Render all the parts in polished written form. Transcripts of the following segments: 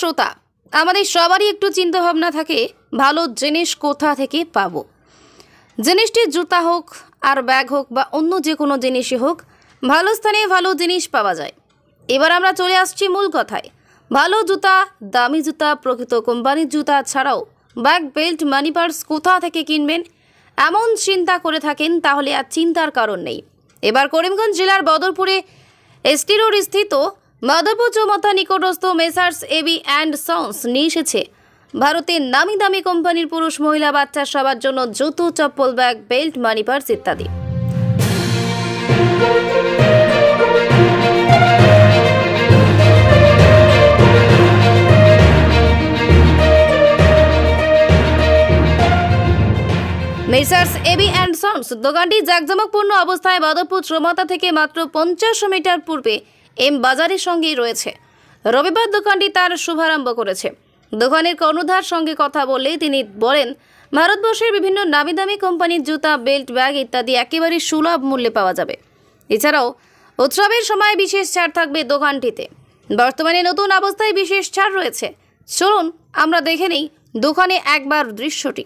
শ্রোতা, আমাদের সবারই একটু চিন্তা ভাবনা থাকে ভালো জিনিস কোথা থেকে পাবো। জিনিসটি জুতা হোক আর ব্যাগ হোক বা অন্য যে কোনো জিনিসই হোক, ভালো স্থানে ভালো জিনিস পাওয়া যায়। এবার আমরা চলে আসছি মূল কথায়। ভালো জুতা, দামি জুতা, প্রকৃত কোম্পানির জুতা ছাড়াও ব্যাগ, বেল্ট, মানি পার্স কোথা থেকে কিনবেন এমন চিন্তা করে থাকেন, তাহলে আর চিন্তার কারণ নেই। এবার করিমগঞ্জ জেলার বদরপুরে এসটি রোড স্থিত মাধবপুর চৌমাথা নিকটস্থ মেসার্স এবি অ্যান্ড সন্স নিয়ে এসেছে ভারতের নামি দামি কোম্পানির পুরুষ, মহিলা, বাচ্চা সবার জন্য জুতো, চপ্পল, ব্যাগ, বেল্ট, মানি পার্স ইত্যাদি। মেসার্স এবি অ্যান্ড সন্স দোকানটি জাঁকজমকপূর্ণ অবস্থায় বাদরপুর চৌমাথা থেকে মাত্র 50 মিটার পূর্বে এম বাজারের সঙ্গেই রয়েছে। রবিবার দোকানটি তার শুভারম্ভ করেছে। দোকানের কর্ণধার সঙ্গে কথা বললে তিনি বলেন, ভারতবর্ষের বিভিন্ন নামি দামি কোম্পানির জুতা, বেল্ট, ব্যাগ ইত্যাদি একেবারে সুলভ মূল্যে পাওয়া যাবে। এছাড়াও উৎসবের সময় বিশেষ ছাড় থাকবে দোকানটিতে। বর্তমানে নতুন অবস্থায় বিশেষ ছাড় রয়েছে। চলুন আমরা দেখে নেই দোকানে একবার দৃশ্যটি।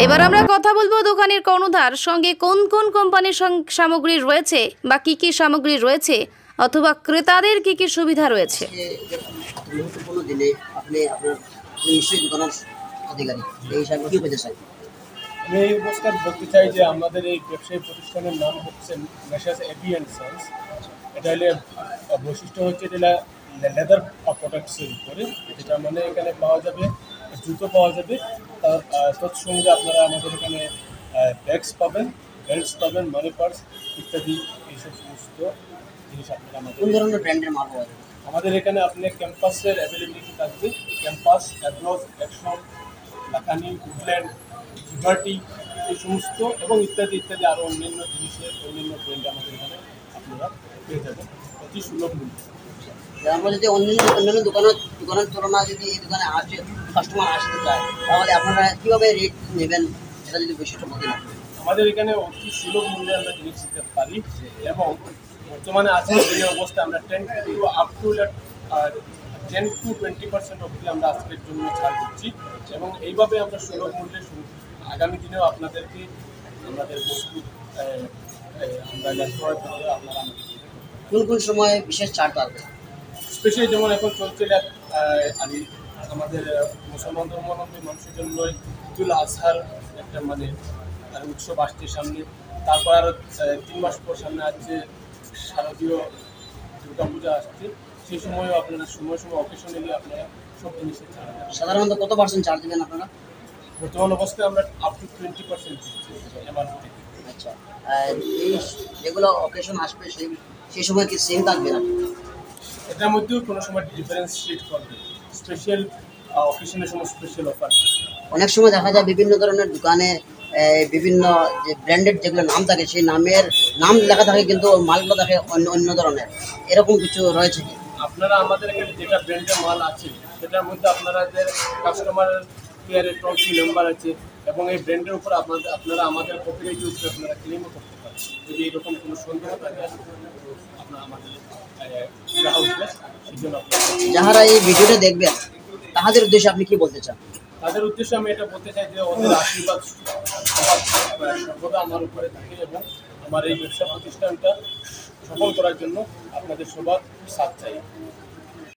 এবার আমরা কথা বলবো দোকানের কর্ণধার সঙ্গে, কোন কোন কোম্পানির সামগ্রী রয়েছে বা কি কি সামগ্রী রয়েছে, অথবা ক্রেতাদের কি কি সুবিধা রয়েছে। আমি এই অবস্থায় বলতে চাই যে আমাদের এই ব্যবসায়ী প্রতিষ্ঠানের নাম হচ্ছে মেসার্স এবি অ্যান্ড সন্স। এটা হলে বৈশিষ্ট্য হচ্ছে এটা লেদার প্রোডাক্টসের উপরে, যেটা মানে এখানে পাওয়া যাবে জুতো পাওয়া যাবে, তার তৎসঙ্গে আপনারা আমাদের এখানে ব্যাগস পাবেন, বেল্টস পাবেন, মানি পার্স ইত্যাদি এইসব সমস্ত জিনিস আপনারা আমাদের। কোন ধরনের ব্র্যান্ডের মাল পাওয়া যাবে আমাদের এখানে? আপনি ক্যাম্পাসের অ্যাভেলেবিলিটি থাকবে, ক্যাম্পাস, অ্যাড্রস, অ্যাকশন, লাখানি, উডল্যান্ড, লিবার্টি এই সমস্ত এবং ইত্যাদি ইত্যাদি আরও অন্যান্য জিনিসের অন্যান্য ব্র্যান্ড আমাদের এখানে আপনারা পেয়ে যাবেন অতি সুলভ মূল্যে। আমরা যদি অন্যান্য দোকানের তুলনায় যদি এই দোকানে আসে কাস্টমার আসতে চায়, তাহলে আপনারা কীভাবে রেট নেবেন সেটা যদি বৈশিষ্ট্য বলতে না। আমাদের এখানে অতি সুলভ মূল্যে আমরা জিনিস দিতে পারি এবং বর্তমানে আজকের দিনের অবস্থায় আমরা 10-20% অবধি আমরা আজকের জন্য ছাড় দিচ্ছি এবং এইভাবে আমরা সুলভ মূল্যে আগামী দিনেও আপনাদেরকে আমাদের বস্তু আমরা ক্রয় করতে আপনারা কোন কোন সময় বিশেষ ছাড় পাবে? স্পেশালি যেমন এখন চলছে আমাদের মুসলমান ধর্মাবলম্বী মানুষের জন্য ঈদুল আজহার একটা মানে উৎসব আসছে সামনে, তারপর আরও 3 মাস পর সামনে আসছে শারদীয় দুর্গাপূজা আসছে। সেই সময়ও আপনারা সময় অকেশনালি আপনারা সব জিনিসের ছাড়। সাধারণত কত পার্সেন্ট ছাড় দেবেন আপনারা? বর্তমান অবস্থায় আমরা আপ টু 20% দিচ্ছি এমআরপি থেকে। আচ্ছা, এই যেগুলো অকেশন আসবে সেই সময় কি সেম থাকবে না? এটার মধ্যেও কোনো সময় ডিফারেন্সিয়েট করবে, স্পেশাল অকেশনের সময় স্পেশাল অফার। অনেক সময় দেখা যায় বিভিন্ন ধরনের দোকানে বিভিন্ন যে ব্র্যান্ডেড যেগুলো নাম থাকে সেই নামের নাম লেখা থাকে কিন্তু মালগুলো থাকে অন্য ধরনের, এরকম কিছু রয়েছে কি? আপনারা আমাদের এখানে যেটা ব্র্যান্ডের মাল আছে সেটার মধ্যে আপনাদের কাস্টমার কেয়ারের টোল ফ্রি নাম্বার আছে এবং এই ব্র্যান্ডের উপর আপনারা আমাদের কপিরাইট ইউজ করে আপনারা ক্লেমও করতে পারেন। যদি এরকম কোনো সন্দেহ থাকে আপনারা আমাদের সেই জন্য যারা এই ভিডিওটা দেখবেন তাদের উদ্দেশ্যে আপনি কি বলতে চান? তাদের উদ্দেশ্যে আমি এটা বলতে চাই যে ওদের আশীর্বাদ সর্বদা আমার উপরে থাকে এবং আমার এই ব্যবসা প্রতিষ্ঠানটা সফল করার জন্য আপনাদের সবার সাথ চাই।